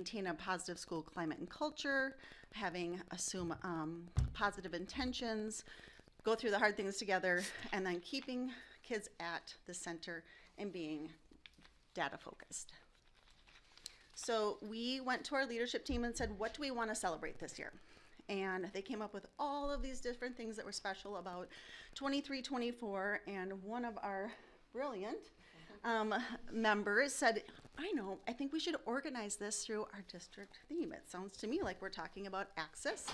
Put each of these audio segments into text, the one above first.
maintain a positive school climate and culture, assume positive intentions, go through the hard things together, and then keeping kids at the center and being data focused. So we went to our leadership team and said, what do we want to celebrate this year? And they came up with all of these different things that were special about 23-24, and one of our brilliant members said, I think we should organize this through our district theme. It sounds to me like we're talking about access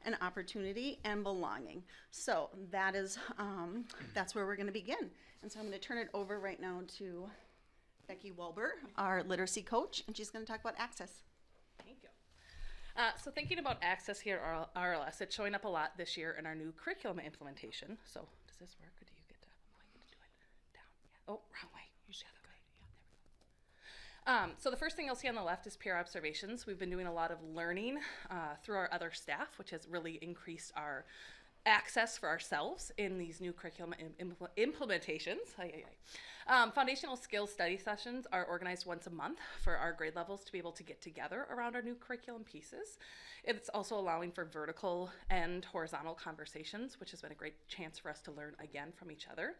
and opportunity and belonging. So that's where we're going to begin. And so I'm going to turn it over right now to Becky Wilbur, our literacy coach, and she's going to talk about access. Thank you. So thinking about access here at RLS, it's showing up a lot this year in our new curriculum implementation. So does this work, or do you get to, I get to do it down? Yeah. Oh, wrong way. Usually the other way. Yeah, there we go. So the first thing you'll see on the left is peer observations. We've been doing a lot of learning through our other staff, which has really increased our access for ourselves in these new curriculum implementations. Foundational skills study sessions are organized once a month for our grade levels to be able to get together around our new curriculum pieces. It's also allowing for vertical and horizontal conversations, which has been a great chance for us to learn again from each other.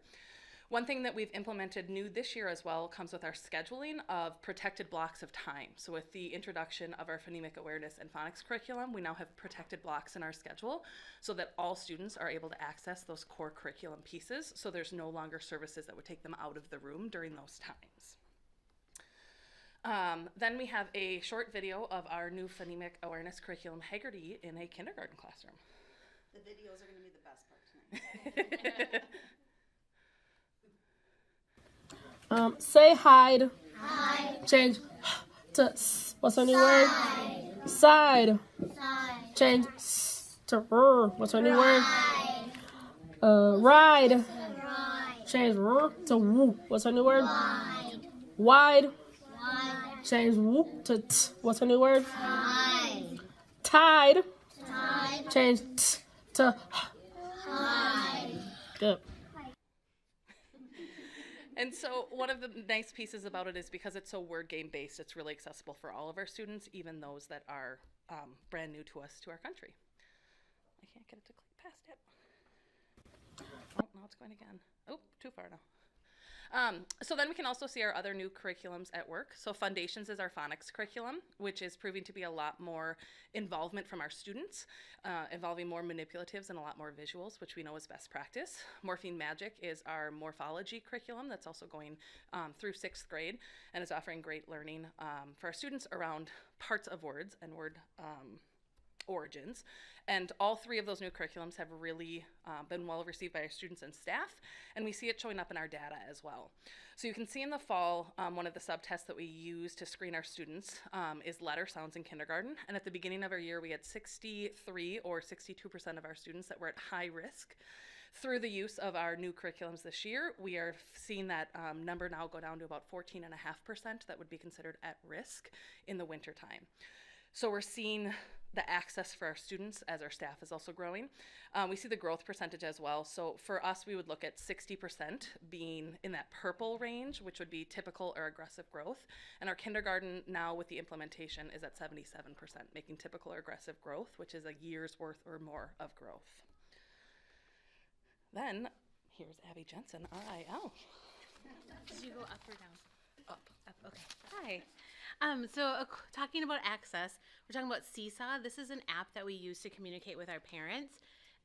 One thing that we've implemented new this year as well comes with our scheduling of protected blocks of time. So with the introduction of our phonemic awareness and phonics curriculum, we now have protected blocks in our schedule so that all students are able to access those core curriculum pieces, so there's no longer services that would take them out of the room during those times. Then we have a short video of our new phonemic awareness curriculum, Haggerty, in a kindergarten classroom. The videos are going to be the best part tonight. Say hide. Hide. Change to what's our new word? Side. Side. Change to what's our new word? Ride. Ride. Change to woo. What's our new word? Wide. Wide. Wide. Change woo to what's our new word? Tide. Tide. Tide. Change to hide. Good. And so one of the nice pieces about it is because it's so word game based, it's really accessible for all of our students, even those that are brand new to us, to our country. I can't get it to click past it. Oh, now it's going again. Oh, too far now. So then we can also see our other new curriculums at work. So Foundations is our phonics curriculum, which is proving to be a lot more involvement from our students, involving more manipulatives and a lot more visuals, which we know is best practice. Morphine Magic is our morphology curriculum that's also going through 6th grade and is offering great learning for our students around parts of words and word origins. And all 3 of those new curriculums have really been well received by our students and staff, and we see it showing up in our data as well. So you can see in the fall, one of the subtests that we use to screen our students is letter sounds in kindergarten. And at the beginning of our year, we had 63 or 62% of our students that were at high risk. Through the use of our new curriculums this year, we are seeing that number now go down to about 14.5% that would be considered at risk in the wintertime. So we're seeing the access for our students as our staff is also growing. We see the growth percentage as well. So for us, we would look at 60% being in that purple range, which would be typical or aggressive growth. And our kindergarten now with the implementation is at 77%, making typical or aggressive growth, which is a year's worth or more of growth. Then here's Abby Jensen, RIL. Did you go up or down? Up. Okay. Hi. Talking about access, we're talking about Seesaw. This is an app that we use to communicate with our parents.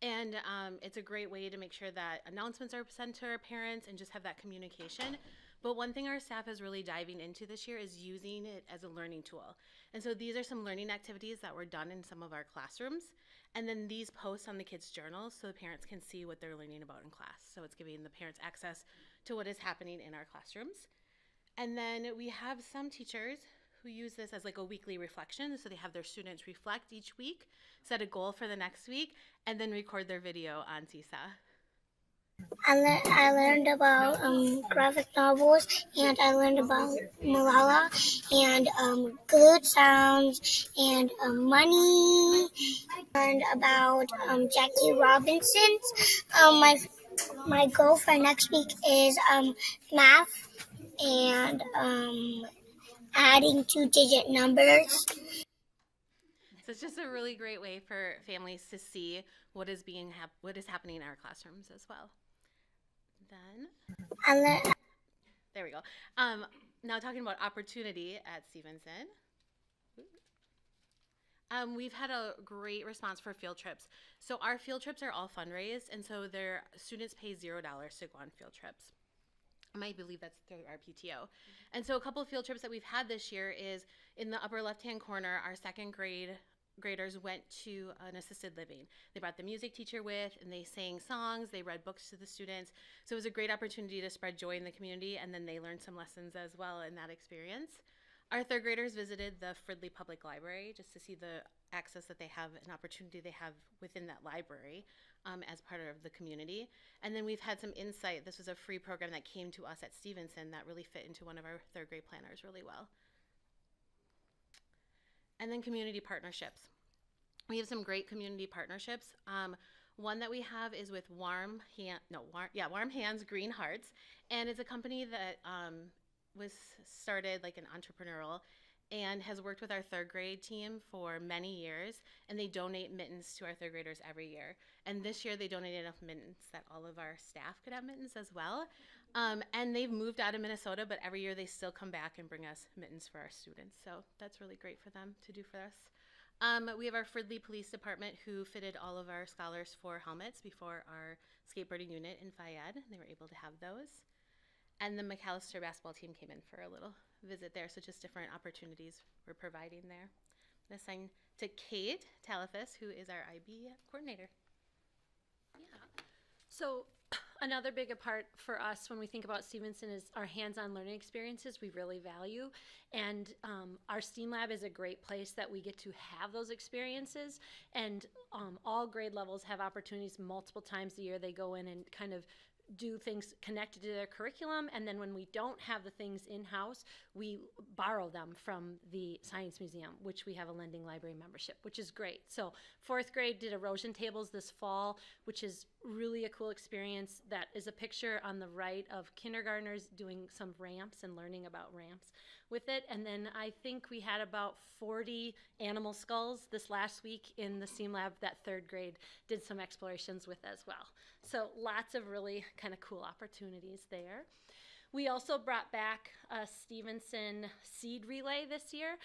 And it's a great way to make sure that announcements are sent to our parents and just have that communication. But one thing our staff is really diving into this year is using it as a learning tool. And so these are some learning activities that were done in some of our classrooms. And then these posts on the kids' journals so the parents can see what they're learning about in class. So it's giving the parents access to what is happening in our classrooms. And then we have some teachers who use this as like a weekly reflection. So they have their students reflect each week, set a goal for the next week, and then record their video on Seesaw. I learned about graphic novels, and I learned about Malala, and good sounds, and money. I learned about Jackie Robinson's. My goal for next week is math and adding 2-digit numbers. So it's just a really great way for families to see what is happening in our classrooms as well. Then I learned there we go. Now talking about opportunity at Stevenson. We've had a great response for field trips. So our field trips are all fundraised, and so their students pay $0 to go on field trips. I might believe that's through our PTO. And so a couple of field trips that we've had this year is in the upper left-hand corner, our second graders went to an assisted living. They brought the music teacher with, and they sang songs, they read books to the students. So it was a great opportunity to spread joy in the community, and then they learned some lessons as well in that experience. Our third graders visited the Fridley Public Library just to see the access that they have, an opportunity they have within that library as part of the community. And then we've had some insight. This was a free program that came to us at Stevenson that really fit into one of our third grade planners really well. And then community partnerships. We have some great community partnerships. One that we have is with Warm Hands, Green Hearts, and it's a company that was started like an entrepreneurial and has worked with our third grade team for many years, and they donate mittens to our third graders every year. And this year they donated enough mittens that all of our staff could have mittens as well. And they've moved out of Minnesota, but every year they still come back and bring us mittens for our students. So that's really great for them to do for us. We have our Fridley Police Department who fitted all of our scholars for helmets before our skateboarding unit in Fayette. They were able to have those. And the McAllister basketball team came in for a little visit there, so just different opportunities we're providing there. I'm going to assign to Kate Talifas, who is our IB coordinator. Yeah. So another big part for us when we think about Stevenson is our hands-on learning experiences we really value. And our STEAM lab is a great place that we get to have those experiences. And all grade levels have opportunities multiple times a year. They go in and kind of do things connected to their curriculum, and then when we don't have the things in-house, we borrow them from the Science Museum, which we have a lending library membership, which is great. So fourth grade did erosion tables this fall, which is really a cool experience. That is a picture on the right of kindergartners doing some ramps and learning about ramps with it. And then I think we had about 40 animal skulls this last week in the STEAM lab that third grade did some explorations with as well. So lots of really kind of cool opportunities there. We also brought back a Stevenson seed relay this year.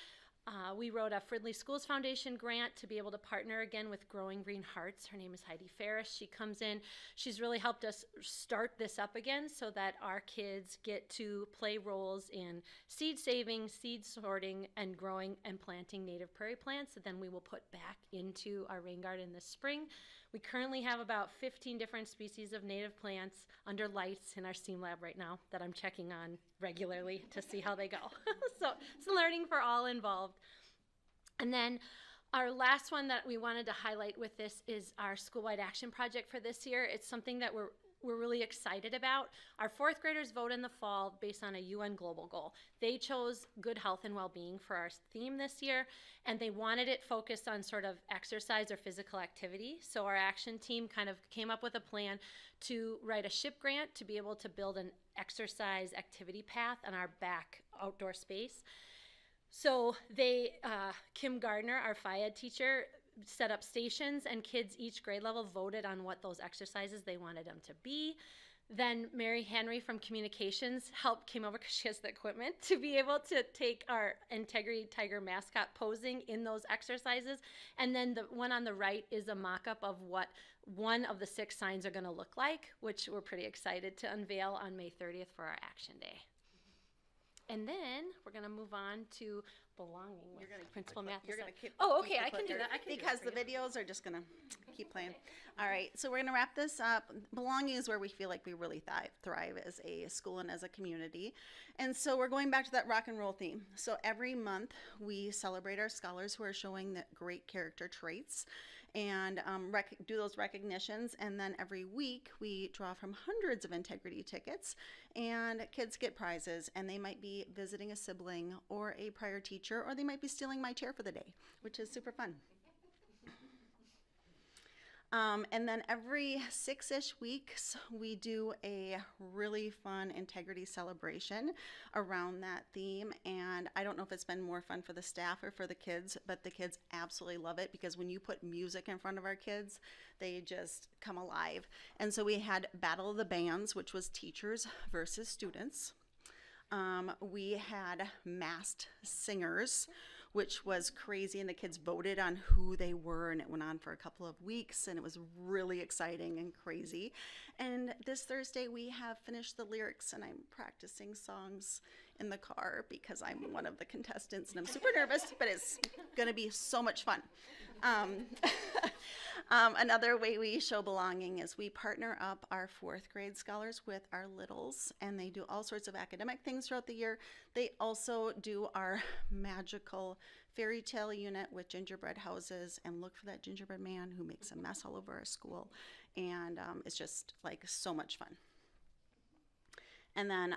We wrote a Fridley Schools Foundation grant to be able to partner again with Growing Green Hearts. Her name is Heidi Ferris. She comes in. She's really helped us start this up again so that our kids get to play roles in seed saving, seed sorting, and growing and planting native prairie plants that then we will put back into our rain garden this spring. We currently have about 15 different species of native plants under lights in our STEAM lab right now that I'm checking on regularly to see how they go. So it's learning for all involved. And then our last one that we wanted to highlight with this is our school-wide action project for this year. It's something that we're really excited about. Our fourth graders vote in the fall based on a UN global goal. They chose good health and well-being for our theme this year, and they wanted it focused on sort of exercise or physical activity. So our action team kind of came up with a plan to write a SHIP grant to be able to build an exercise activity path on our back outdoor space. So they, Kim Gardner, our FIAD teacher, set up stations, and kids each grade level voted on what those exercises they wanted them to be. Then Mary Henry from Communications came over because she has the equipment to be able to take our Integrity Tiger mascot posing in those exercises. And then the one on the right is a mock-up of what one of the 6 signs are going to look like, which we're pretty excited to unveil on May 30th for our Action Day. And then we're going to move on to belonging with Principal Matheson. You're gonna keep. Oh, keep okay, the I can do clicker, that. I can do because that for the videos are just gonna keep playing. All right, so we're gonna wrap this up. Belonging is where we feel like we really thrive as a school and as a community, and so we're going back to that rock and roll theme. So every month we celebrate our scholars who are showing the great character traits, and do those recognitions, and then every week we draw from hundreds of integrity tickets, and kids get prizes, and they might be visiting a sibling or a prior teacher, or they might be stealing my chair for the day, which is super fun. And then every 6-ish weeks, we do a really fun integrity celebration around that theme. And I don't know if it's been more fun for the staff or for the kids, but the kids absolutely love it because when you put music in front of our kids, they just come alive. And so we had Battle of the Bands, which was teachers versus students. We had masked singers, which was crazy, and the kids voted on who they were, and it went on for a couple of weeks, and it was really exciting and crazy. And this Thursday we have finished the lyrics, and I'm practicing songs in the car because I'm one of the contestants and I'm super nervous, but it's gonna be so much fun. Another way we show belonging is we partner up our 4th grade scholars with our littles, and they do all sorts of academic things throughout the year. They also do our magical fairy tale unit with gingerbread houses and look for that gingerbread man who makes a mess all over our school. And it's just like so much fun. And then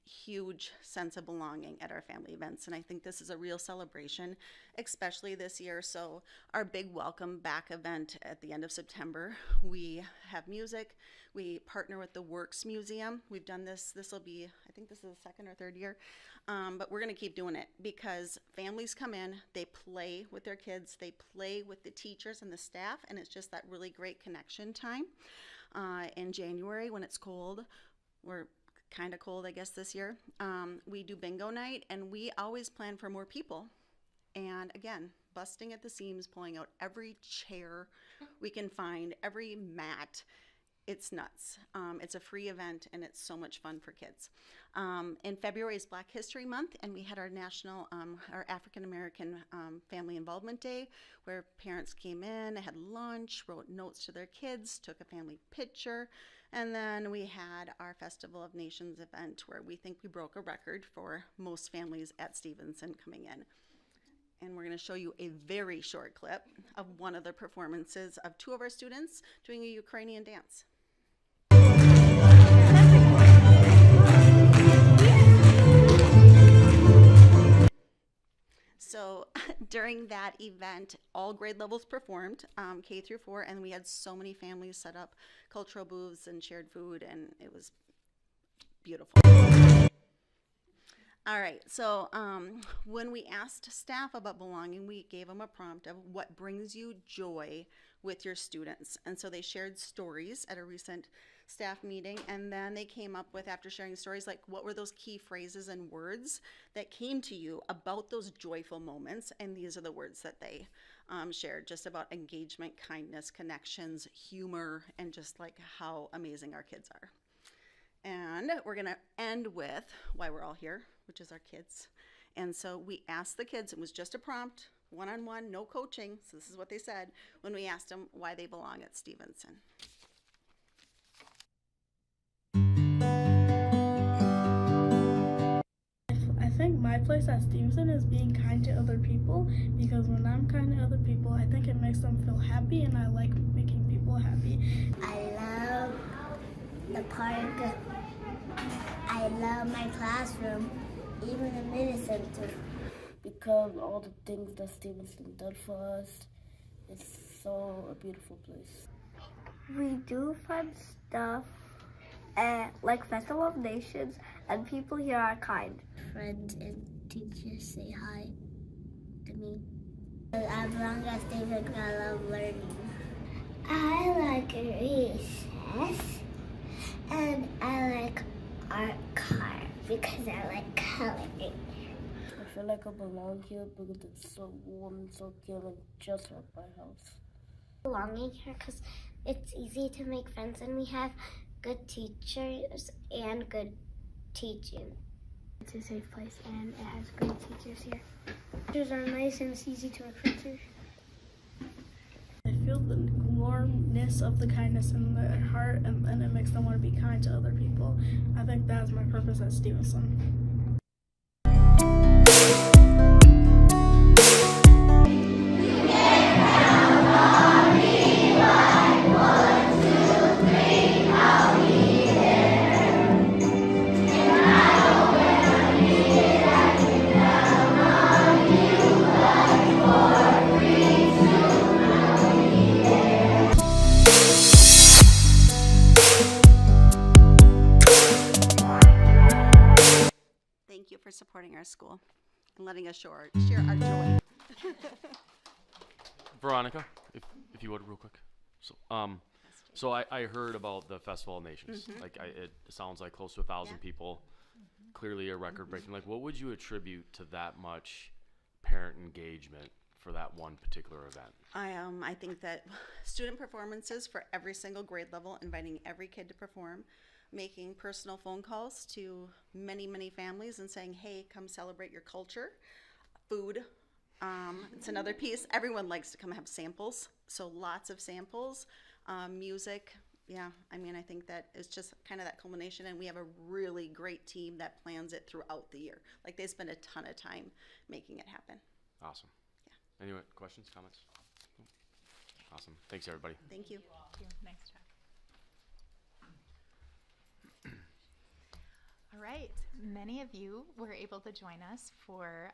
huge sense of belonging at our family events. And I think this is a real celebration, especially this year. So our big welcome back event at the end of September, we have music. We partner with the Works Museum. We've done this will be, I think this is the 2nd or 3rd year. But we're gonna keep doing it because families come in, they play with their kids, they play with the teachers and the staff, and it's just that really great connection time. In January when it's cold, we're kind of cold, I guess, this year. We do bingo night, and we always plan for more people. And again, busting at the seams, pulling out every chair we can find, every mat. It's nuts. It's a free event, and it's so much fun for kids. In February is Black History Month, and we had our national, our African American Family Involvement Day, where parents came in, had lunch, wrote notes to their kids, took a family picture. And then we had our Festival of Nations event where we think we broke a record for most families at Stevenson coming in. And we're going to show you a very short clip of one of the performances of 2 of our students doing a Ukrainian dance. So during that event, all grade levels performed, K through 4, and we had so many families set up cultural booths and shared food, and it was beautiful. All right, so when we asked staff about belonging, we gave them a prompt of what brings you joy with your students. And so they shared stories at a recent staff meeting, and then they came up with, after sharing stories, like what were those key phrases and words that came to you about those joyful moments. And these are the words that they shared, just about engagement, kindness, connections, humor, and just like how amazing our kids are. And we're gonna end with why we're all here, which is our kids. And so we asked the kids, it was just a prompt, one-on-one, no coaching, so this is what they said when we asked them why they belong at Stevenson. I think my place at Stevenson is being kind to other people, because when I'm kind to other people, I think it makes them feel happy, and I like making people happy. I love the park. I love my classroom, even the mini center. Because all the things that Stevenson did for us, it's so a beautiful place. We do fun stuff like Festival of Nations, and people here are kind. Friends and teachers say hi to me. As long as Stevenson, I love learning. I like recess, and I like art car because I like coloring. I feel like I belong here because it's so warm and so cute and just like my house. Belonging here because it's easy to make friends, and we have good teachers and good teaching. It's a safe place, and it has great teachers here. Teachers are nice, and it's easy to recruit here. I feel the warmness of the kindness in their heart, and then it makes them want to be kind to other people. I think that's my purpose at Stevenson. share our joy. Veronica, if you would, real quick. So I heard about the Festival of Nations. Like it sounds like close to 1,000 people. Clearly a record breaking. Like, what would you attribute to that much parent engagement for that one particular event? I think that student performances for every single grade level, inviting every kid to perform, making personal phone calls to many, many families and saying, hey, come celebrate your culture. Food, it's another piece. Everyone likes to come have samples, so lots of samples. Music, yeah, I mean, I think that it's just kind of that culmination, and we have a really great team that plans it throughout the year. Like, they spend a ton of time making it happen. Awesome. Yeah. Any questions, comments? Awesome. Thanks, everybody. Thank you. Nice job. All right. Many of you were able to join us for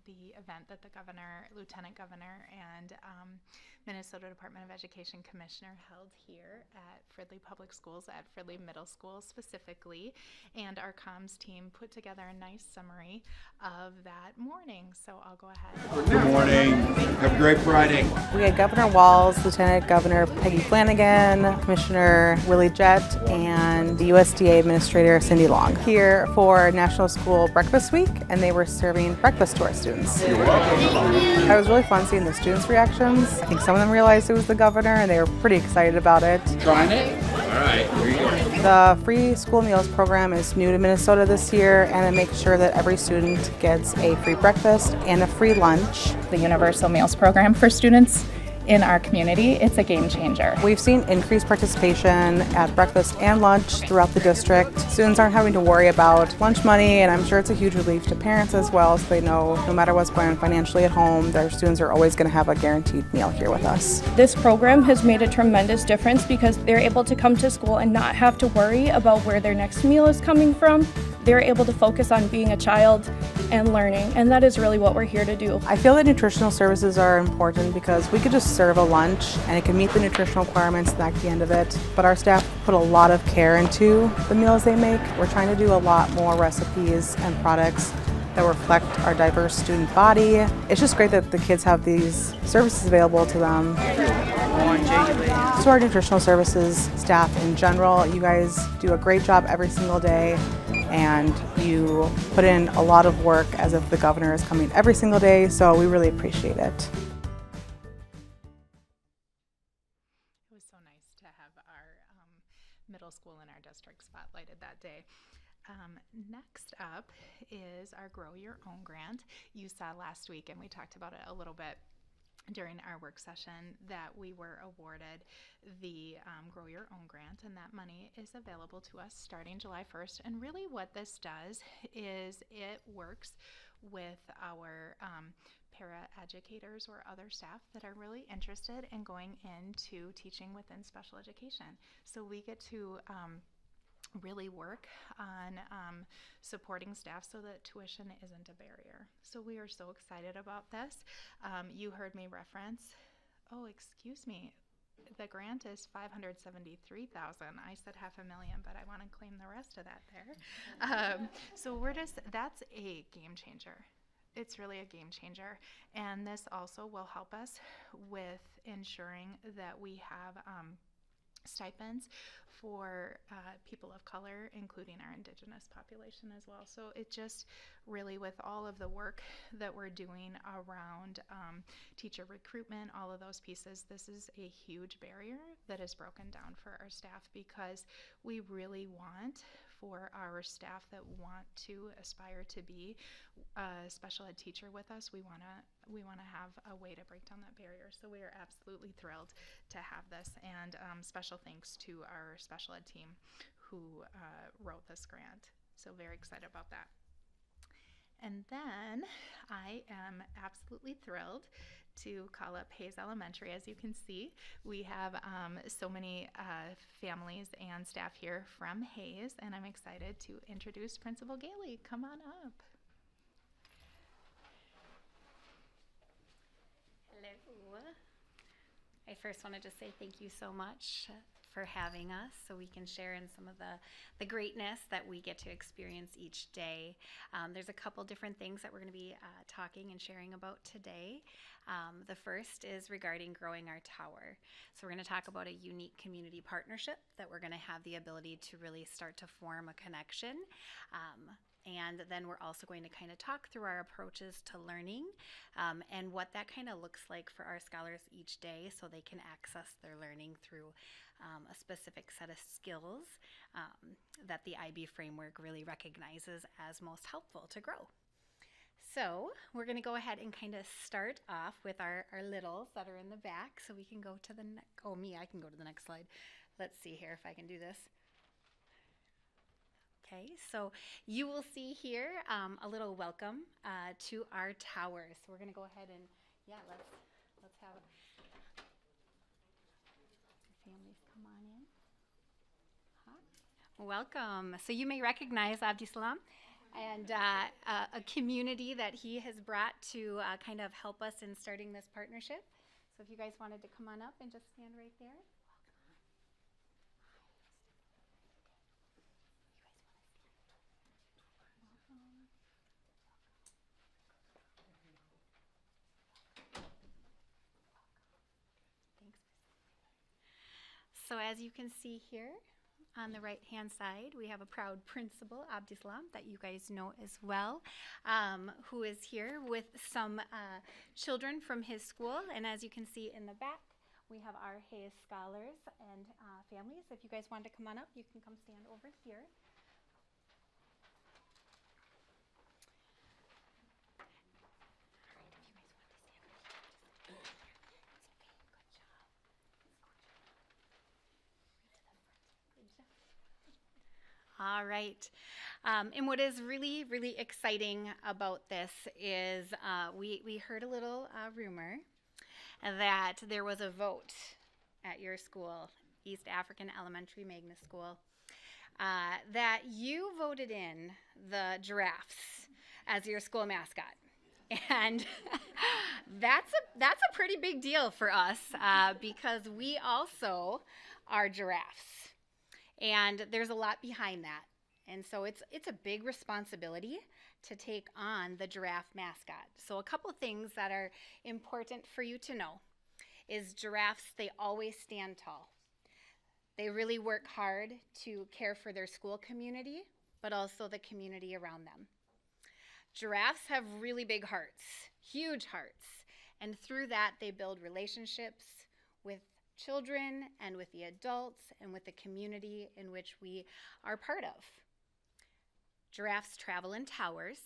the event that the governor, Lieutenant Governor, and Minnesota Department of Education Commissioner held here at Fridley Public Schools, at Fridley Middle School specifically. And our comms team put together a nice summary of that morning. So I'll go ahead. Good morning. Have a great Friday. We had Governor Walz, Lieutenant Governor Peggy Flanagan, Commissioner Willie Jett, and the USDA Administrator Cindy Long here for National School Breakfast Week, and they were serving breakfast to our students. You're welcome. It was really fun seeing the students' reactions. I think some of them realized it was the governor, and they were pretty excited about it. Trying it? All right, here you go. The free school meals program is new to Minnesota this year, and it makes sure that every student gets a free breakfast and a free lunch. The Universal Meals Program for students in our community, it's a game changer. We've seen increased participation at breakfast and lunch throughout the district. Students aren't having to worry about lunch money, and I'm sure it's a huge relief to parents as well, so they know no matter what's going on financially at home, their students are always going to have a guaranteed meal here with us. This program has made a tremendous difference because they're able to come to school and not have to worry about where their next meal is coming from. They're able to focus on being a child and learning, and that is really what we're here to do. I feel that nutritional services are important because we could just serve a lunch and it can meet the nutritional requirements at the end of it, but our staff put a lot of care into the meals they make. We're trying to do a lot more recipes and products that reflect our diverse student body. It's just great that the kids have these services available to them. To our nutritional services staff in general, you guys do a great job every single day, and you put in a lot of work as if the governor is coming every single day, so we really appreciate it. It was so nice to have our middle school in our district spotlighted that day. Next up is our Grow Your Own grant. You saw last week, and we talked about it a little bit during our work session, that we were awarded the Grow Your Own grant, and that money is available to us starting July 1st. And really what this does is it works with our para-educators or other staff that are really interested in going into teaching within special education. So we get to really work on supporting staff so that tuition isn't a barrier. So we are so excited about this. You heard me reference, oh, excuse me, the grant is $573,000. I said $500,000, but I want to claim the rest of that there. So that's a game changer. It's really a game changer. And this also will help us with ensuring that we have stipends for people of color, including our Indigenous population as well. So it just really, with all of the work that we're doing around teacher recruitment, all of those pieces, this is a huge barrier that is broken down for our staff, because we really want for our staff that want to aspire to be a special ed teacher with us, we want to have a way to break down that barrier. So we are absolutely thrilled to have this, and special thanks to our special ed team who wrote this grant. So very excited about that. And then I am absolutely thrilled to call up Hayes Elementary. As you can see, we have so many families and staff here from Hayes, and I'm excited to introduce Principal Gailey. Come on up. Hello. I first want to just say thank you so much for having us so we can share in some of the greatness that we get to experience each day. There's a couple different things that we're going to be talking and sharing about today. The first is regarding growing our tower. So we're going to talk about a unique community partnership that we're going to have the ability to really start to form a connection. And then we're also going to kind of talk through our approaches to learning and what that kind of looks like for our scholars each day so they can access their learning through a specific set of skills that the IB framework really recognizes as most helpful to grow. So we're going to go ahead and kind of start off with our littles that are in the back. So we can go to the next, I can go to the next slide. Let's see here if I can do this. Okay, so you will see here a little welcome to our tower. So we're going to go ahead and, let's have families come on in. Welcome. So you may recognize Abdisalam and a community that he has brought to kind of help us in starting this partnership. So if you guys wanted to come on up and just stand right there. So as you can see here on the right hand side, we have a proud principal, Abdisalam, that you guys know as well, who is here with some children from his school. And as you can see in the back, we have our Hayes scholars and families. If you guys want to come on up, you can come stand over here. All right. And what is really, really exciting about this is we heard a little rumor that there was a vote at your school, East African Elementary Magna School, that you voted in the giraffes as your school mascot. And that's a pretty big deal for us because we also are giraffes. And there's a lot behind that. And so it's a big responsibility to take on the giraffe mascot. So a couple things that are important for you to know is giraffes, they always stand tall. They really work hard to care for their school community, but also the community around them. Giraffes have really big hearts, huge hearts. And through that, they build relationships with children and with the adults and with the community in which we are part of. Giraffes travel in towers,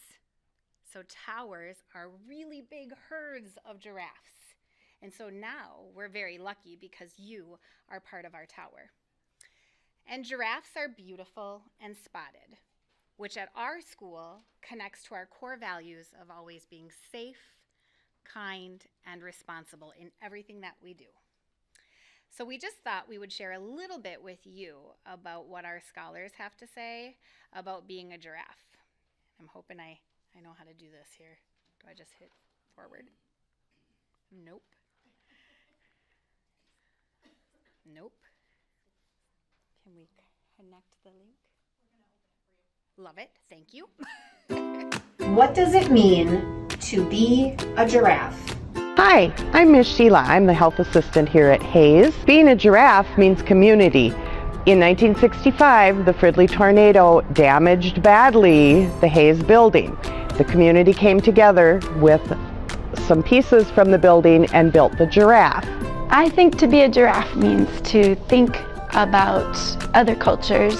so towers are really big herds of giraffes. And so now we're very lucky because you are part of our tower. And giraffes are beautiful and spotted, which at our school connects to our core values of always being safe, kind, and responsible in everything that we do. So we just thought we would share a little bit with you about what our scholars have to say about being a giraffe. I'm hoping I know how to do this here. Do I just hit forward? Nope. Nope. Can we connect the link? Love it. Thank you. What does it mean to be a giraffe? Hi, I'm Ms. Sheila. I'm the health assistant here at Hayes. Being a giraffe means community. In 1965, the Fridley tornado damaged badly the Hayes building. The community came together with some pieces from the building and built the giraffe. I think to be a giraffe means to think about other cultures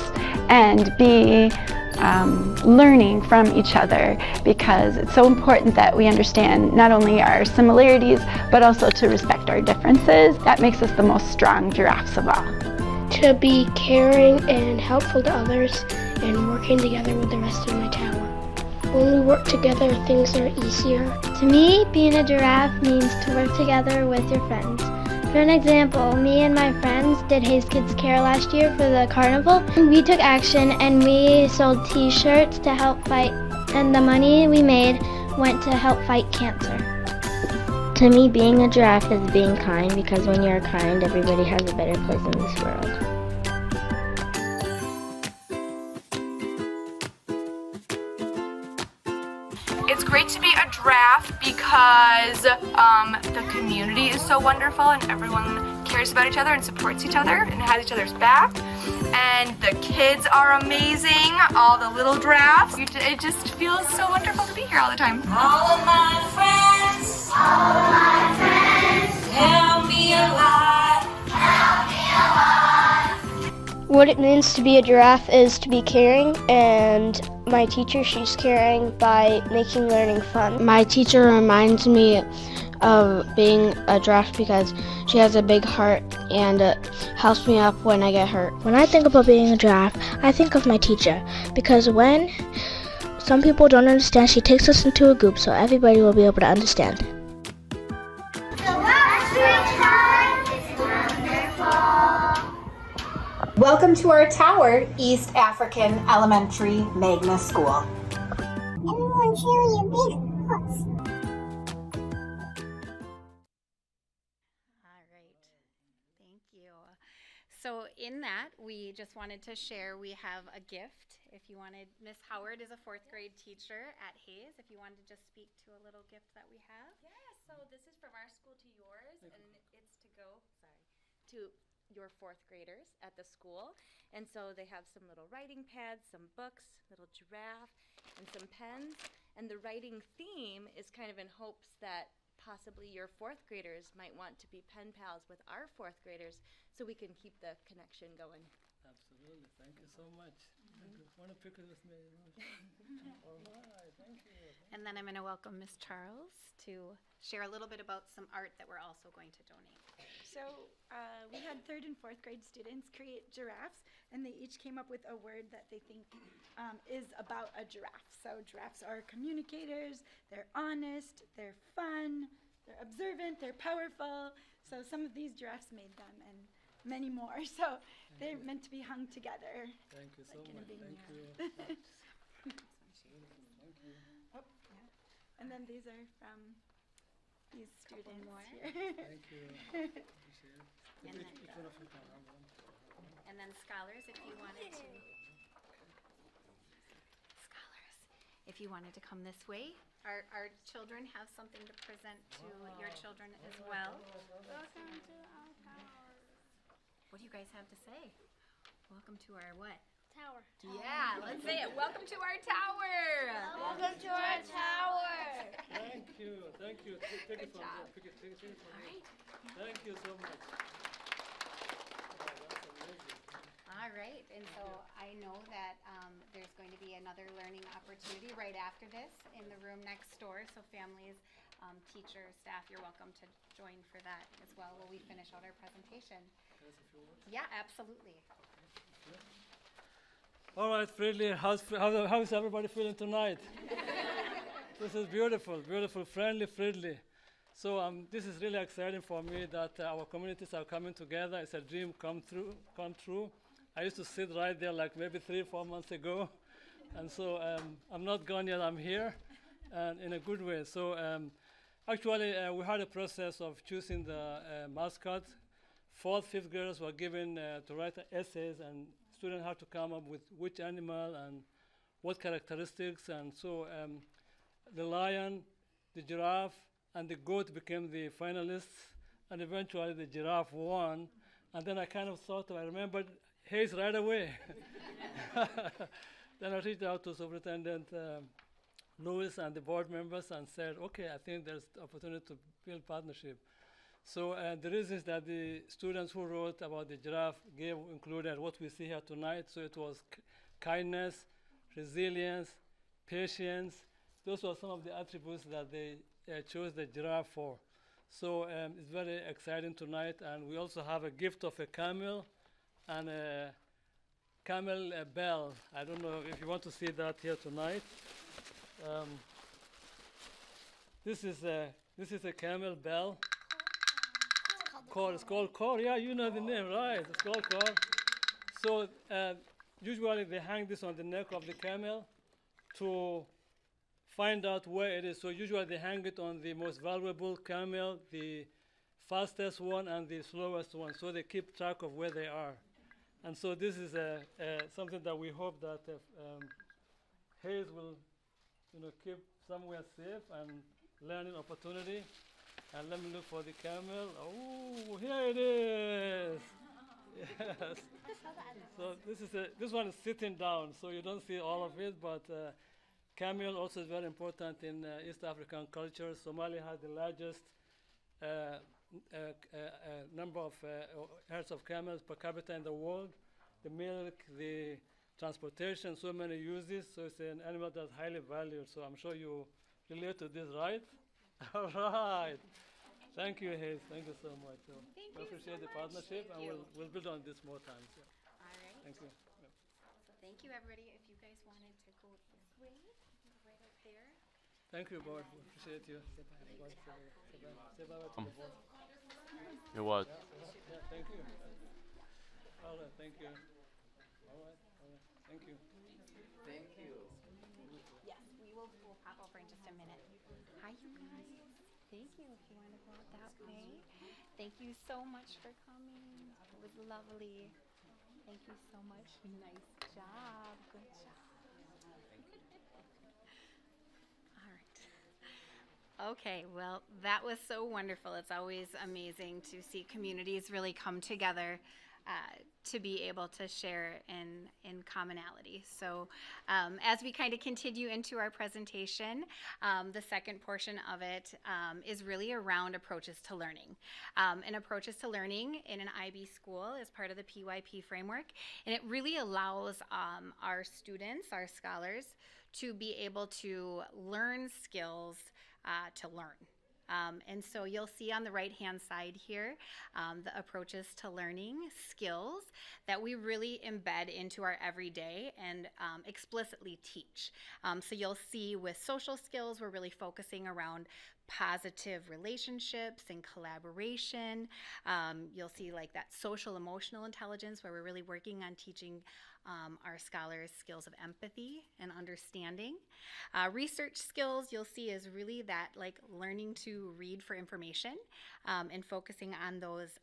and be learning from each other, because it's so important that we understand not only our similarities but also to respect our differences. That makes us the most strong giraffes of all. To be caring and helpful to others and working together with the rest of my tower. When we work together, things are easier. To me, being a giraffe means to work together with your friends. For an example, me and my friends did Hayes Kids Care last year for the carnival. We took action and we sold t-shirts to help fight, and the money we made went to help fight cancer. To me, being a giraffe is being kind, because when you're kind, everybody has a better place in this world. It's great to be a giraffe because the community is so wonderful and everyone cares about each other and supports each other and has each other's back. And the kids are amazing, all the little giraffes. It just feels so wonderful to be here all the time. All of my friends, help me alive, help me alive. What it means to be a giraffe is to be caring, and my teacher, she's caring by making learning fun. My teacher reminds me of being a giraffe because she has a big heart and helps me up when I get hurt. When I think about being a giraffe, I think of my teacher, because when some people don't understand, she takes us into a group so everybody will be able to understand. Welcome to our tower, East African Elementary Magna School. Everyone share your big huts. All right. Thank you. So in that, we just wanted to share, we have a gift. If you wanted, Miss Howard is a 4th grade teacher at Hayes. If you wanted to just speak to a little gift that we have. Yeah, so this is from our school to yours, and it's to go, to your 4th graders at the school. And so they have some little writing pads, some books, little giraffe, and some pens. And the writing theme is kind of in hopes that possibly your 4th graders might want to be pen pals with our 4th graders so we can keep the connection going. Absolutely. Thank you so much. Thank you. Want to pick it with me? All right. Thank you. And then I'm going to welcome Miss Charles to share a little bit about some art that we're also going to donate. So we had 3rd and 4th grade students create giraffes, and they each came up with a word that they think is about a giraffe. So giraffes are communicators, they're honest, they're fun, they're observant, they're powerful. So some of these giraffes made them, and many more. So they're meant to be hung together. Thank you so like in a much. big Thank mirror. you. Thank you. Oh, yeah. And then these are from these students here. Thank you. Appreciate it. And then, Each one of you can have one. and then scholars, if you wanted to. Scholars, if you wanted to come this way. Our children have something to present to your children as well. Welcome to our tower. What do you guys have to say? Welcome to our what? Tower. Yeah, let's say it. Welcome to our tower. Welcome to our tower. Thank you. Thank you. Take it from there. Take it from there. Thank you so much. That's amazing. All right, and so I know that there's going to be another learning opportunity right after this in the room next door. So families, teachers, staff, you're welcome to join for that as well while we finish out our presentation. Yeah, absolutely. All right, Fridley, how's everybody feeling tonight? This is beautiful, beautiful, friendly Fridley. So this is really exciting for me that our communities are coming together. It's a dream come true. I used to sit right there like maybe 3-4 months ago. And so I'm not gone yet, I'm here, and in a good way. So actually, we had a process of choosing the mascot. 4th, 5th graders were given to write essays, and students had to come up with which animal and what characteristics. And so the lion, the giraffe, and the goat became the finalists, and eventually the giraffe won. And then I kind of thought, I remembered Hayes right away. Then I reached out to Superintendent Lewis and the board members and said, okay, I think there's opportunity to build partnership. So the reason is that the students who wrote about the giraffe included what we see here tonight. So it was kindness, resilience, patience. Those were some of the attributes that they chose the giraffe for. So it's very exciting tonight. And we also have a gift of a camel and a camel bell. I don't know if you want to see that here tonight. This is a camel bell. It's called core. Yeah, you know the name, right? It's called core. So usually they hang this on the neck of the camel to find out where it is. So usually they hang it on the most valuable camel, the fastest one, and the slowest one. So they keep track of where they are. And so this is something that we hope that Hayes will, keep somewhere safe and learning opportunity. And let me look for the camel. Oh, here it is. Yes. So this one is sitting down, so you don't see all of it. But camel also is very important in East African culture. Somalia has the largest number of herds of camels per capita in the world. The milk, the transportation, so many uses. So it's an animal that's highly valued. So I'm sure you relate to this, right? All right. Thank you, Hayes. Thank you so much. So I appreciate the partnership, and we'll build on this more times. Yeah. All right. Thank you. Yeah. So thank you, everybody. If you guys wanted to go this way, right up there. Thank you, Board. We appreciate you. Say bye. Say bye. Say bye to the board. It was. Yeah, thank you. All right, thank you. All right. Thank you. Thank you. Yes, we'll pop over in just a minute. Hi, you guys. Thank you. If you want to go out that way. Thank you so much for coming. It was lovely. Thank you so much. Nice job. Good job. All right. Okay, well, that was so wonderful. It's always amazing to see communities really come together to be able to share in commonality. So as we kind of continue into our presentation, the second portion of it is really around approaches to learning. And approaches to learning in an IB school is part of the PYP framework, and it really allows our students, our scholars, to be able to learn skills to learn. And so you'll see on the right-hand side here the approaches to learning skills that we really embed into our everyday and explicitly teach. So you'll see with social skills, we're really focusing around positive relationships and collaboration. You'll see like that social emotional intelligence where we're really working on teaching our scholars skills of empathy and understanding. Research skills you'll see is really that like learning to read for information and focusing on those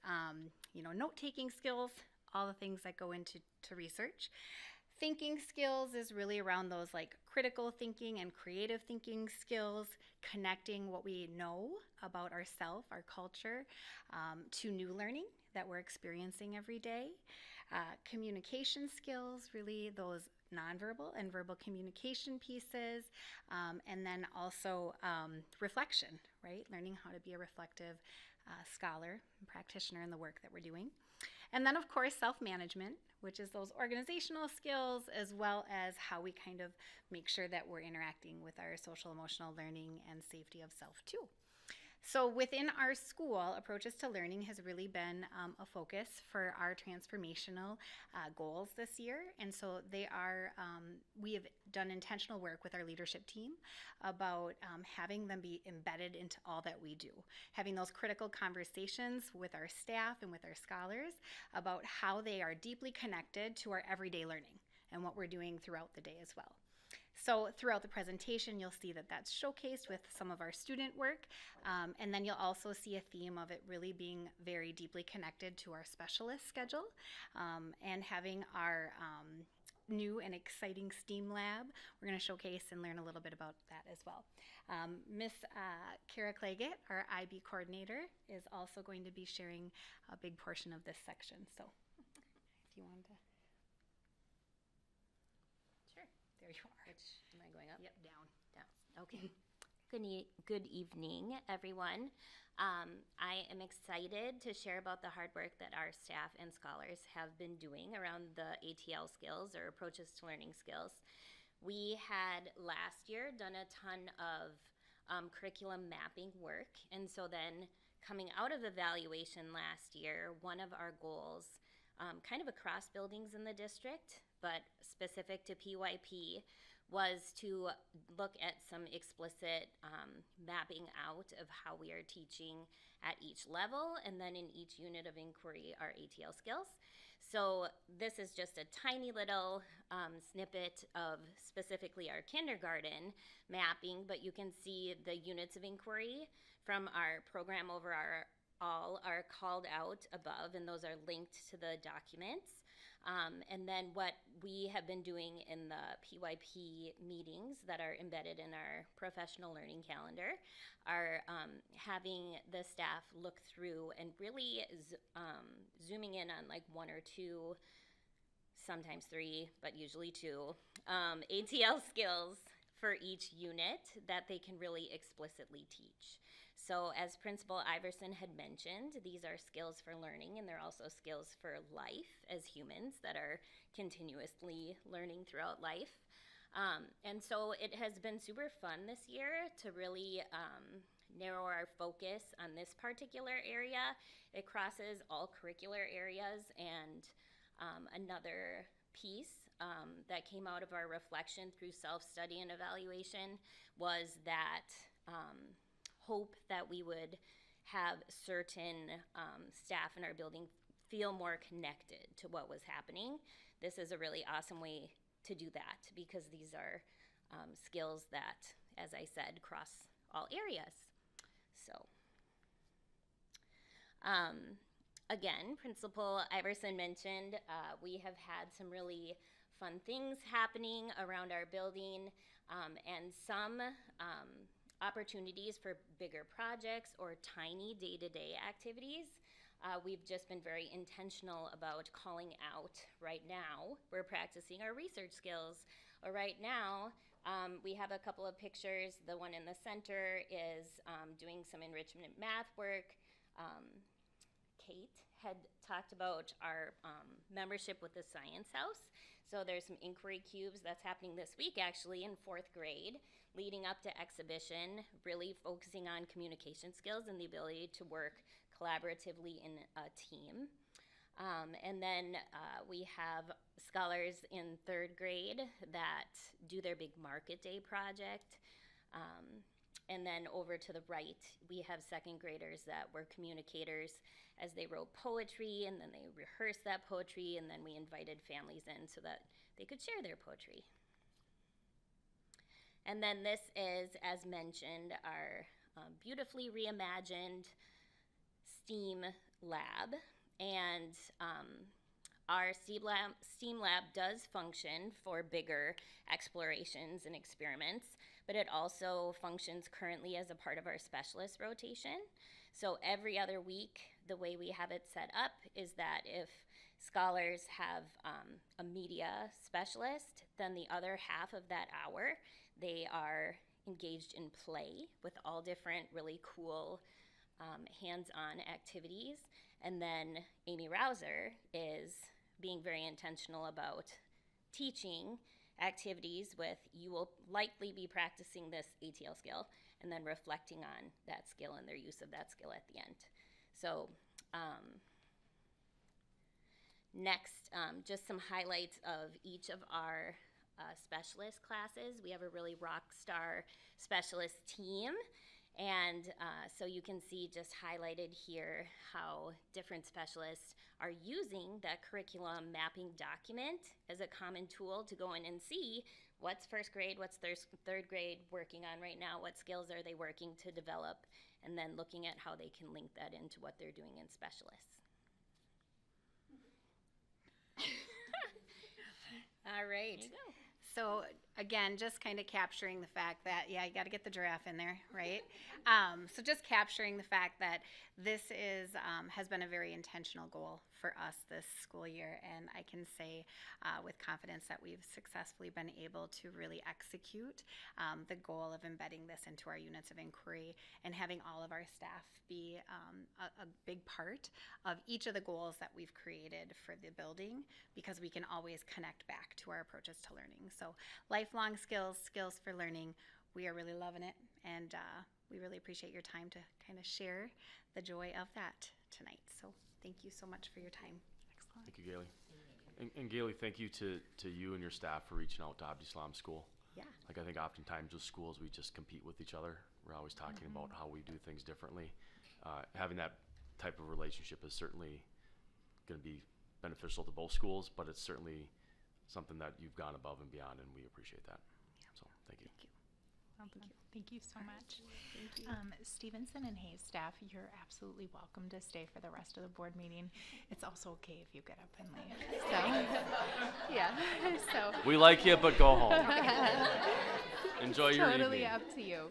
note-taking skills, all the things that go into research. Thinking skills is really around those like critical thinking and creative thinking skills, connecting what we know about ourselves, our culture, to new learning that we're experiencing every day. Communication skills, really those nonverbal and verbal communication pieces, and then also reflection, right? Learning how to be a reflective scholar and practitioner in the work that we're doing. And then, of course, self-management, which is those organizational skills, as well as how we kind of make sure that we're interacting with our social emotional learning and safety of self, too. So within our school, approaches to learning has really been a focus for our transformational goals this year. And so they are, we have done intentional work with our leadership team about having them be embedded into all that we do, having those critical conversations with our staff and with our scholars about how they are deeply connected to our everyday learning and what we're doing throughout the day as well. So throughout the presentation, you'll see that that's showcased with some of our student work, and then you'll also see a theme of it really being very deeply connected to our specialist schedule and having our new and exciting STEAM lab. We're going to showcase and learn a little bit about that as well. Miss Kara Claggett, our IB coordinator, is also going to be sharing a big portion of this section. So if you wanted to. There you are. Am I going up? Yep, down. Okay. Good evening, everyone. I am excited to share about the hard work that our staff and scholars have been doing around the ATL skills, or approaches to learning skills. We had last year done a ton of curriculum mapping work, and so then coming out of evaluation last year, one of our goals, kind of across buildings in the district, but specific to PYP, was to look at some explicit mapping out of how we are teaching at each level, and then in each unit of inquiry, our ATL skills. So this is just a tiny little snippet of specifically our kindergarten mapping, but you can see the units of inquiry from our program all are called out above, and those are linked to the documents. And then what we have been doing in the PYP meetings that are embedded in our professional learning calendar are having the staff look through and really zooming in on like 1 or 2, sometimes 3, but usually 2 ATL skills for each unit that they can really explicitly teach. So as Principal Iverson had mentioned, these are skills for learning, and they're also skills for life as humans that are continuously learning throughout life. And so it has been super fun this year to really narrow our focus on this particular area. It crosses all curricular areas, and another piece that came out of our reflection through self-study and evaluation was that hope that we would have certain staff in our building feel more connected to what was happening. This is a really awesome way to do that because these are skills that, as I said, cross all areas. So again, Principal Iverson mentioned we have had some really fun things happening around our building and some opportunities for bigger projects or tiny day-to-day activities. We've just been very intentional about calling out. Right now, we're practicing our research skills. Or right now, we have a couple of pictures. The one in the center is doing some enrichment math work. Kate had talked about our membership with the Science House. So there's some inquiry cubes that's happening this week actually in 4th grade, leading up to exhibition, really focusing on communication skills and the ability to work collaboratively in a team. And then we have scholars in 3rd grade that do their big market day project. And then over to the right, we have 2nd graders that were communicators as they wrote poetry, and then they rehearsed that poetry, and then we invited families in so that they could share their poetry. And then this is, as mentioned, our beautifully reimagined STEAM lab. And our STEAM lab does function for bigger explorations and experiments, but it also functions currently as a part of our specialist rotation. So every other week, the way we have it set up is that if scholars have a media specialist, then the other half of that hour, they are engaged in play with all different really cool hands-on activities. And then Amy Rouser is being very intentional about teaching activities with, you will likely be practicing this ATL skill and then reflecting on that skill and their use of that skill at the end. So next, just some highlights of each of our specialist classes. We have a really rock star specialist team. And so you can see just highlighted here how different specialists are using that curriculum mapping document as a common tool to go in and see what's 1st grade, what's 3rd grade working on right now, what skills are they working to develop, and then looking at how they can link that into what they're doing in specialists. All right. There you go. So again, just kind of capturing the fact that, yeah, you got to get the giraffe in there, right? So just capturing the fact that this is has been a very intentional goal for us this school year, and I can say with confidence that we've successfully been able to really execute the goal of embedding this into our units of inquiry and having all of our staff be a big part of each of the goals that we've created for the building, because we can always connect back to our approaches to learning. So lifelong skills, skills for learning, we are really loving it, and we really appreciate your time to kind of share the joy of that tonight. So thank you so much for your time. Excellent. Thank you, Gailey. And Gailey, thank you to you and your staff for reaching out to Abdi Salam School. Yeah. Like I think oftentimes with schools, we just compete with each other. We're always talking about how we do things differently. Having that type of relationship is certainly going to be beneficial to both schools, but it's certainly something that you've gone above and beyond, and we appreciate that. So thank you. Well, thank you so much. Stevenson and Hayes staff, you're absolutely welcome to stay for the rest of the board meeting. It's also okay if you get up and leave. So, yeah. So We like you, but go home. Enjoy your totally evening. up to you.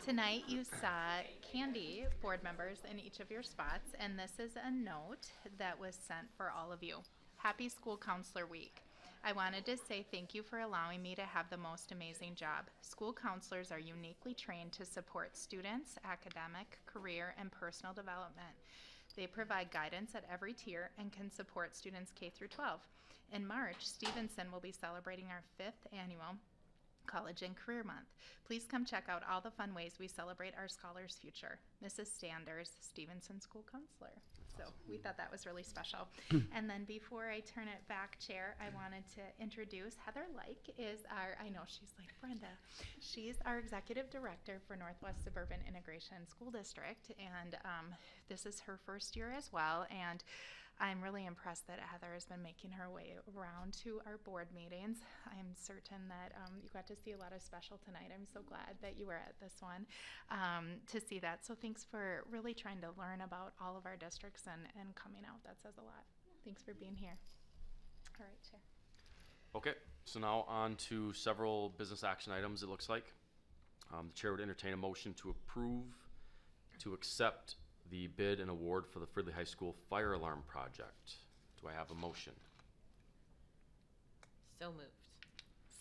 Tonight you saw candy, board members, in each of your spots, and this is a note that was sent for all of you. Happy School Counselor Week. I wanted to say thank you for allowing me to have the most amazing job. School counselors are uniquely trained to support students' academic, career, and personal development. They provide guidance at every tier and can support students K through 12. In March, Stevenson will be celebrating our 5th annual College and Career Month. Please come check out all the fun ways we celebrate our scholars' future. Mrs. Standers, Stevenson School Counselor. So we thought that was really special. And then before I turn it back, Chair, I wanted to introduce Heather Like is our, I know she's like Brenda, she's our Executive Director for Northwest Suburban Integration School District, and this is her first year as well, and I'm really impressed that Heather has been making her way around to our board meetings. I'm certain that you got to see a lot of special tonight. I'm so glad that you were at this one to see that. So thanks for really trying to learn about all of our districts and coming out. That says a lot. Thanks for being here. All right, Chair. Okay, so now on to several business action items, it looks like. The chair would entertain a motion to approve, to accept the bid and award for the Fridley High School fire alarm project. Do I have a motion? So moved.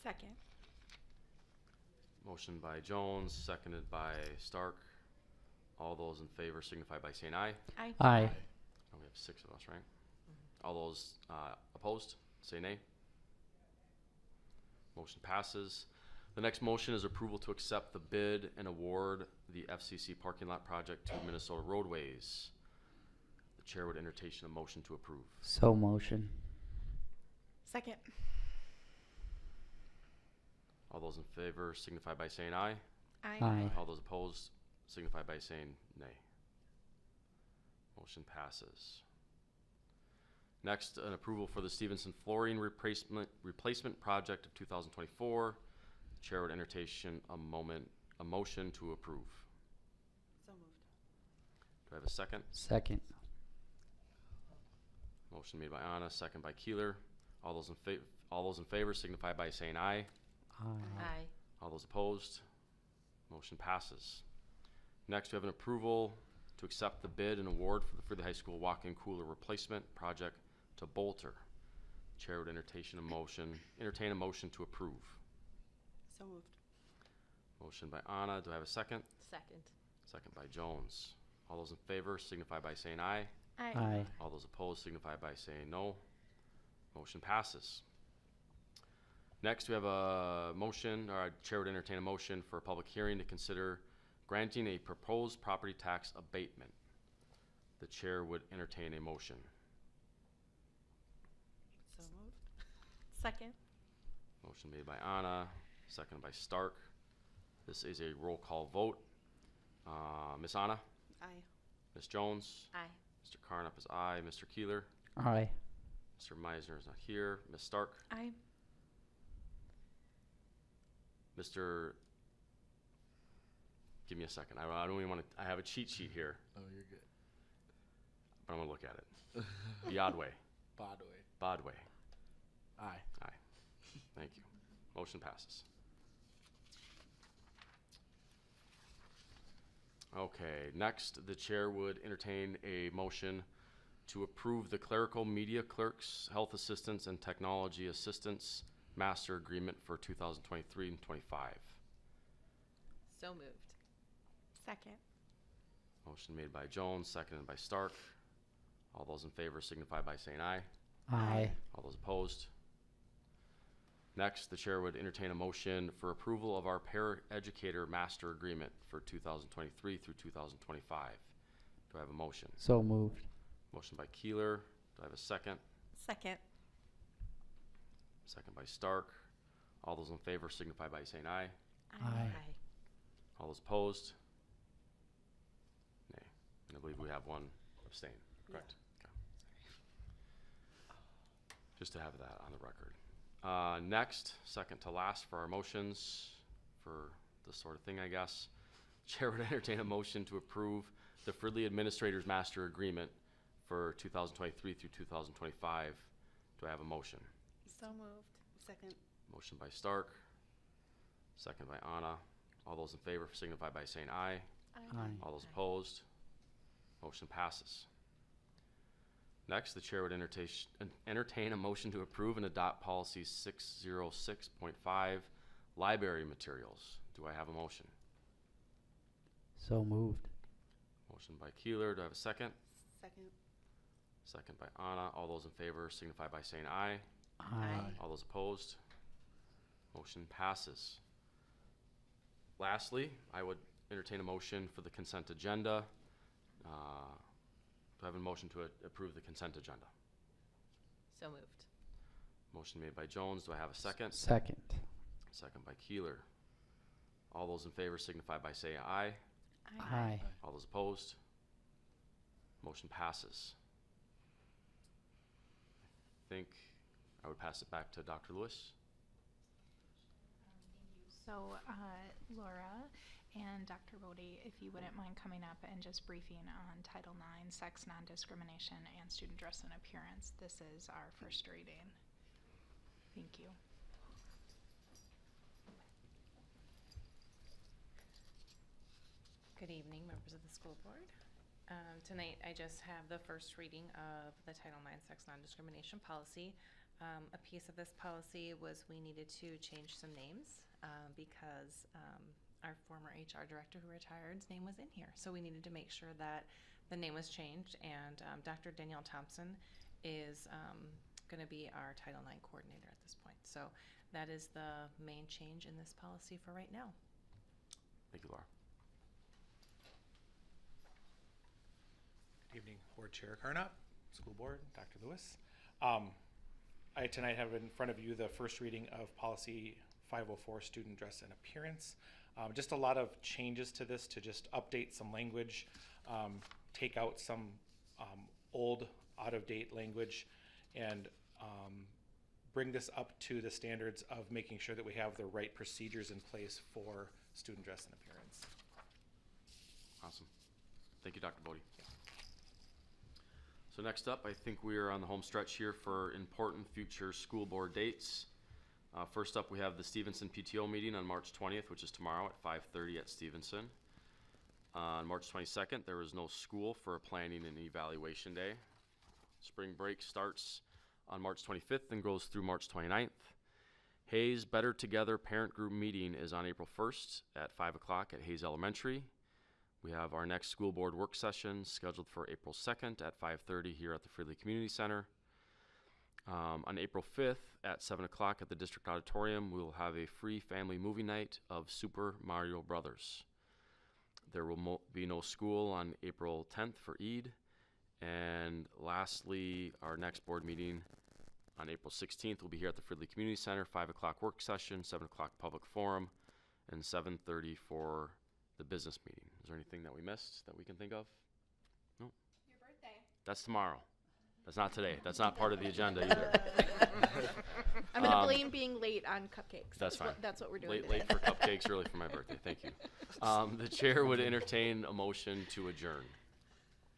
Second. Motion by Jones, seconded by Stark. All those in favor signify by saying aye. Aye. Aye. Oh, we have 6 of us, right? All those opposed, say nay. Motion passes. The next motion is approval to accept the bid and award the FCC parking lot project to Minnesota Roadways. The chair would entertain a motion to approve. So motion. Second. All those in favor signify by saying aye. Aye. Aye. All those opposed signify by saying nay. Motion passes. Next, an approval for the Stevenson flooring replacement project of 2024. Chair would entertain a motion to approve. So moved. Do I have a second? Second. Motion made by Anna, second by Keeler. All those in favor signify by saying aye. Aye. All those opposed, motion passes. Next, we have an approval to accept the bid and award for the Fridley High School walk-in cooler replacement project to Bolter. Chair would entertain a motion to approve. So moved. Motion by Anna. Do I have a second? Second. Second by Jones. All those in favor signify by saying aye. Aye. Aye. All those opposed signify by saying no. Motion passes. Next, we have a motion, or our chair would entertain a motion for a public hearing to consider granting a proposed property tax abatement. The chair would entertain a motion. So moved. Second. Motion made by Anna, seconded by Stark. This is a roll call vote. Miss Anna? Aye. Miss Jones? Aye. Mr. Carnup is aye. Mr. Keeler? Aye. Mr. Meisner is not here. Miss Stark? Aye. Mr. Give me a second. I don't even want to. I have a cheat sheet here, Oh, you're good. but I'm going to look at it. Biodway. Bodway. Bodway. Aye. Aye. Thank you. Motion passes. Okay, next, the chair would entertain a motion to approve the clerical media clerks, health assistants, and technology assistants master agreement for 2023 and 25. So moved. Second. Motion made by Jones, seconded by Stark. All those in favor signify by saying aye. Aye. All those opposed? Next, the chair would entertain a motion for approval of our paraeducator master agreement for 2023 through 2025. Do I have a motion? So moved. Motion by Keeler. Do I have a second? Second. Second by Stark. All those in favor signify by saying aye. Aye. All those opposed? Nay. And I believe we have one abstain, correct? Okay. Just to have that on the record. Next, second to last for our motions for this sort of thing, I guess. Chair would entertain a motion to approve the Fridley Administrators Master Agreement for 2023 through 2025. Do I have a motion? So moved. Second. Motion by Stark, second by Anna. All those in favor signify by saying aye. Aye. All those opposed? Motion passes. Next, the chair would entertain a motion to approve and adopt policy 606.5, library materials. Do I have a motion? So moved. Motion by Keeler. Do I have a second? Second. Second by Anna. All those in favor signify by saying aye. Aye. All those opposed? Motion passes. Lastly, I would entertain a motion for the consent agenda. Do I have a motion to approve the consent agenda? So moved. Motion made by Jones. Do I have a second? Second. Second by Keeler. All those in favor signify by saying aye. Aye. All those opposed? Motion passes. I think I would pass it back to Dr. Lewis. So, Laura and Dr. Bodie, if you wouldn't mind coming up and just briefing on Title IX, sex non-discrimination, and student dress and appearance. This is our first reading. Thank you. Good evening, members of the school board. Tonight, I just have the first reading of the Title IX sex non-discrimination policy. A piece of this policy was we needed to change some names because our former HR director who retired's name was in here. So we needed to make sure that the name was changed, and Dr. Danielle Thompson is going to be our Title IX coordinator at this point. So that is the main change in this policy for right now. Thank you, Laura. Good evening, Board Chair Carnott, School Board, Dr. Lewis. I tonight have in front of you the first reading of Policy 504, Student Dress and Appearance. Just a lot of changes to this to just update some language, take out some old, out-of-date language, and bring this up to the standards of making sure that we have the right procedures in place for student dress and appearance. Awesome. Thank you, Dr. Bodie. So next up, I think we are on the home stretch here for important future school board dates. First up, we have the Stevenson PTO meeting on March 20th, which is tomorrow at 5:30 at Stevenson. On March 22nd, there is no school for a planning and evaluation day. Spring break starts on March 25th and goes through March 29th. Hayes Better Together parent group meeting is on April 1st at 5 o'clock at Hayes Elementary. We have our next school board work session scheduled for April 2nd at 5:30 here at the Fridley Community Center. On April 5th at 7 o'clock at the district auditorium, we will have a free family movie night of Super Mario Brothers. There will be no school on April 10th for Eid. And lastly, our next board meeting on April 16th will be here at the Fridley Community Center, 5 o'clock work session, 7 o'clock public forum, and 7:30 for the business meeting. Is there anything that we missed that we can think of? No? Your birthday. That's tomorrow. That's not today. That's not part of the agenda either. I'm going to blame being late on cupcakes. That's fine. That's what we're doing Late for cupcakes, early for my birthday. Thank you. The chair would entertain a motion to adjourn.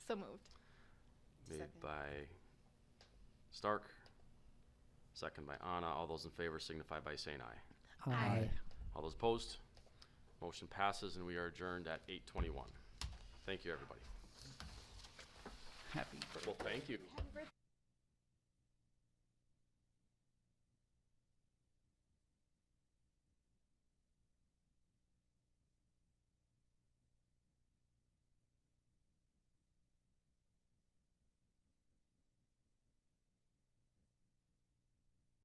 So moved. Made by Stark. Second by Anna. All those in favor signify by saying aye. Aye. All those opposed? Motion passes, and we are adjourned at 8:21. Thank you, everybody. Happy birthday. Well, thank you.